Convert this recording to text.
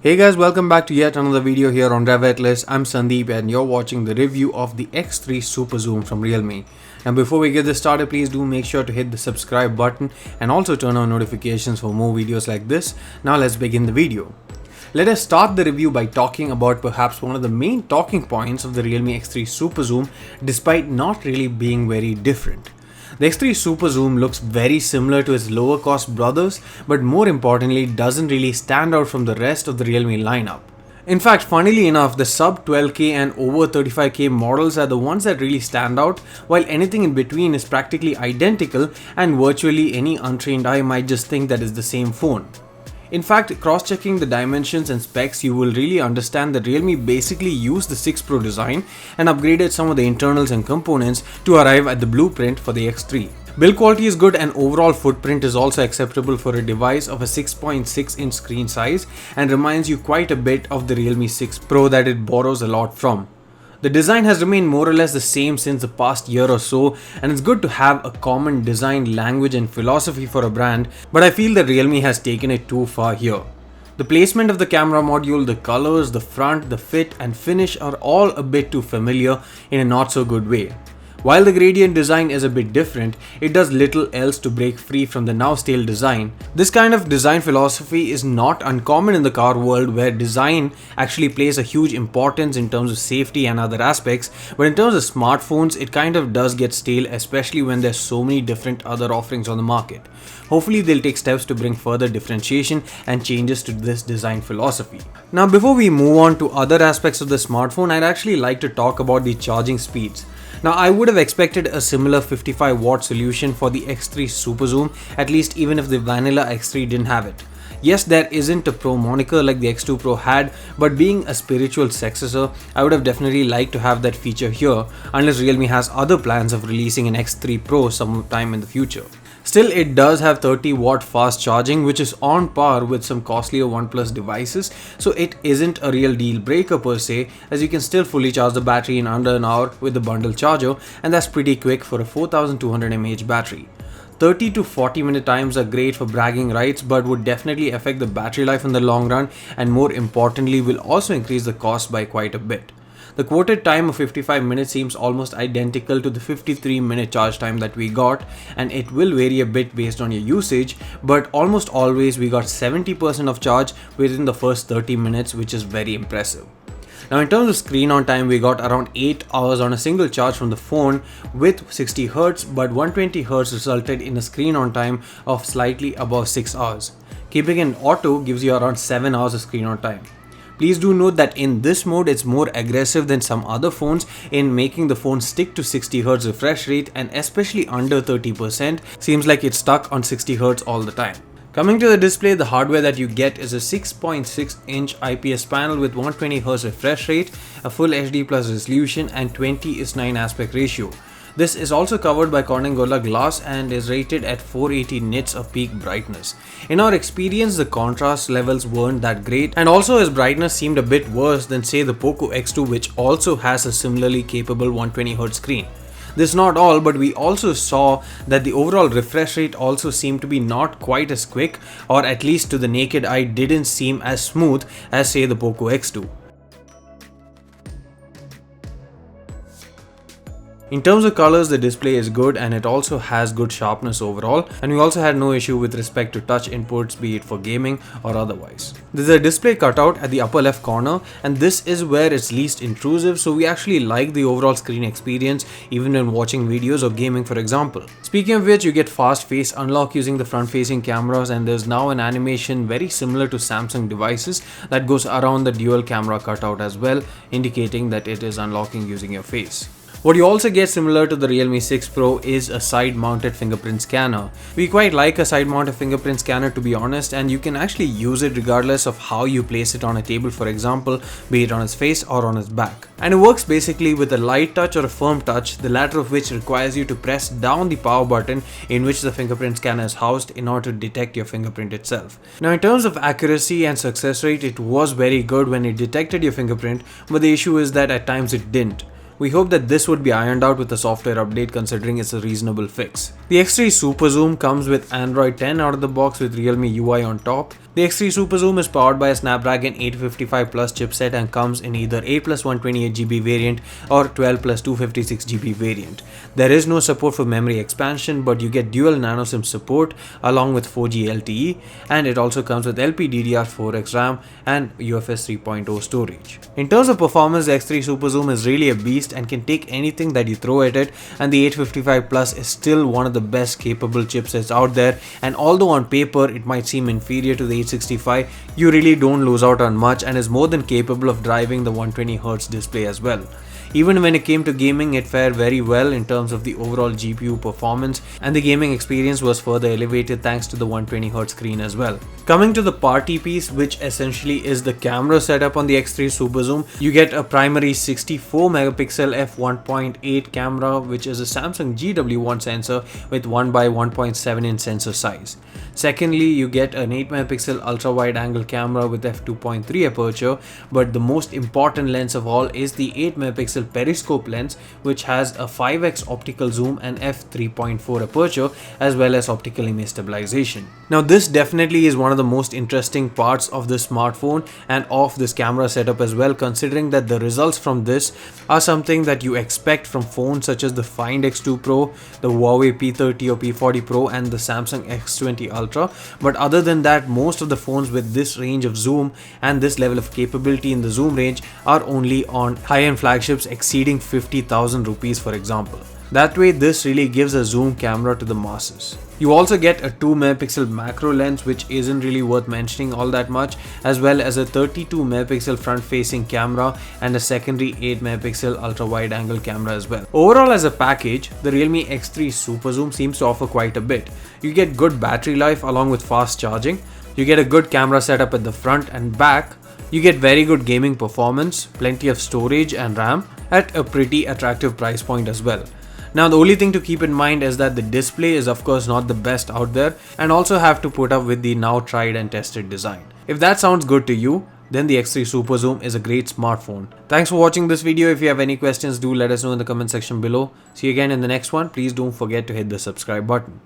Hey guys, welcome back to yet another video here on RevAtlas. I'm Sandeep and you're watching the review of the X3 Superzoom from Realme. And before we get this started, please do make sure to hit the subscribe button and also turn on notifications for more videos like this. Now let's begin the video. Let us start the review by talking about perhaps one of the main talking points of the Realme X3 Superzoom, despite not really being very different. The X3 Superzoom looks very similar to its lower cost brothers, but more importantly doesn't really stand out from the rest of the Realme lineup. In fact, funnily enough, the sub 12K and over 35K models are the ones that really stand out, while anything in between is practically identical and virtually any untrained eye might just think that is the same phone. In fact, cross-checking the dimensions and specs, you will really understand that Realme basically used the 6 Pro design and upgraded some of the internals and components to arrive at the blueprint for the X3. Build quality is good and overall footprint is also acceptable for a device of a 6.6-inch screen size and reminds you quite a bit of the Realme 6 Pro that it borrows a lot from. The design has remained more or less the same since the past year or so, and it's good to have a common design language and philosophy for a brand, but I feel that Realme has taken it too far here. The placement of the camera module, the colors, the front, the fit and finish are all a bit too familiar in a not so good way. While the gradient design is a bit different, it does little else to break free from the now stale design. This kind of design philosophy is not uncommon in the car world, where design actually plays a huge importance in terms of safety and other aspects, but in terms of smartphones, it kind of does get stale, especially when there's so many different other offerings on the market. Hopefully they'll take steps to bring further differentiation and changes to this design philosophy. Now before we move on to other aspects of the smartphone, I'd actually like to talk about the charging speeds. Now I would have expected a similar 55 watt solution for the X3 Superzoom, at least even if the vanilla X3 didn't have it. Yes, there isn't a Pro moniker like the X2 Pro had, but being a spiritual successor, I would have definitely liked to have that feature here, unless Realme has other plans of releasing an X3 Pro sometime in the future. Still, it does have 30 watt fast charging, which is on par with some costlier OnePlus devices, so it isn't a real deal breaker per se, as you can still fully charge the battery in under an hour with the bundle charger, and that's pretty quick for a 4200 mAh battery. 30 to 40 minute times are great for bragging rights, but would definitely affect the battery life in the long run, and more importantly will also increase the cost by quite a bit. The quoted time of 55 minutes seems almost identical to the 53-minute charge time that we got, and it will vary a bit based on your usage, but almost always we got 70% of charge within the first 30 minutes, which is very impressive. Now in terms of screen on time, we got around 8 hours on a single charge from the phone with 60Hz, but 120Hz resulted in a screen on time of slightly above 6 hours. Keeping in auto gives you around 7 hours of screen on time. Please do note that in this mode, it's more aggressive than some other phones in making the phone stick to 60Hz refresh rate, and especially under 30%, seems like it's stuck on 60Hz all the time. Coming to the display, the hardware that you get is a 6.6-inch IPS panel with 120Hz refresh rate, a full HD plus resolution and 20:9 aspect ratio. This is also covered by Corning Gorilla Glass and is rated at 480 nits of peak brightness. In our experience, the contrast levels weren't that great, and also its brightness seemed a bit worse than say the Poco X2, which also has a similarly capable 120Hz screen. This is not all, but we also saw that the overall refresh rate also seemed to be not quite as quick, or at least to the naked eye didn't seem as smooth as say the Poco X2. In terms of colors, the display is good and it also has good sharpness overall, and we also had no issue with respect to touch inputs, be it for gaming or otherwise. There's a display cutout at the upper left corner, and this is where it's least intrusive, so we actually like the overall screen experience even when watching videos or gaming, for example. Speaking of which, you get fast face unlock using the front facing cameras, and there's now an animation very similar to Samsung devices that goes around the dual camera cutout as well, indicating that it is unlocking using your face. What you also get similar to the Realme 6 Pro is a side-mounted fingerprint scanner. We quite like a side-mounted fingerprint scanner, to be honest, and you can actually use it regardless of how you place it on a table, for example, be it on its face or on its back. And it works basically with a light touch or a firm touch, the latter of which requires you to press down the power button in which the fingerprint scanner is housed in order to detect your fingerprint itself. Now in terms of accuracy and success rate, it was very good when it detected your fingerprint, but the issue is that at times it didn't. We hope that this would be ironed out with a software update, considering it's a reasonable fix. The X3 Super Zoom comes with Android 10 out of the box with Realme UI on top. The X3 Super Zoom is powered by a Snapdragon 855 Plus chipset and comes in either 8 plus 128GB variant or 12 plus 256GB variant. There is no support for memory expansion, but you get dual nano SIM support along with 4G LTE, and it also comes with LPDDR4X RAM and UFS 3.0 storage. In terms of performance, the X3 Super Zoom is really a beast and can take anything that you throw at it, and the 855 Plus is still one of the best capable chipsets out there, and although on paper it might seem inferior to the 865, you really don't lose out on much and is more than capable of driving the 120Hz display as well. Even when it came to gaming, it fared very well in terms of the overall GPU performance, and the gaming experience was further elevated thanks to the 120Hz screen as well. Coming to the party piece, which essentially is the camera setup on the X3 Super Zoom, you get a primary 64 megapixel f1.8 camera, which is a Samsung GW1 sensor with 1 by 1.7 inch sensor size. Secondly, you get an 8 megapixel ultra wide angle camera with f2.3 aperture, but the most important lens of all is the 8 megapixel periscope lens, which has a 5x optical zoom and f3.4 aperture as well as optical image stabilization. Now this definitely is one of the most interesting parts of this smartphone and of this camera setup as well, considering that the results from this are something that you expect from phones such as the Find X2 Pro, the Huawei P30 or P40 Pro and the Samsung X20 Ultra. But other than that, most of the phones with this range of zoom and this level of capability in the zoom range are only on high-end flagships exceeding 50,000 rupees, for example. That way, this really gives a zoom camera to the masses. You also get a 2 megapixel macro lens, which isn't really worth mentioning all that much, as well as a 32 megapixel front facing camera and a secondary 8 megapixel ultra wide angle camera as well. Overall, as a package, the Realme X3 Super Zoom seems to offer quite a bit. You get good battery life along with fast charging. You get a good camera setup at the front and back. You get very good gaming performance, plenty of storage and RAM at a pretty attractive price point as well. Now the only thing to keep in mind is that the display is of course not the best out there and also have to put up with the now tried and tested design. If that sounds good to you, then the X3 Super Zoom is a great smartphone. Thanks for watching this video. If you have any questions, do let us know in the comment section below. See you again in the next one. Please don't forget to hit the subscribe button.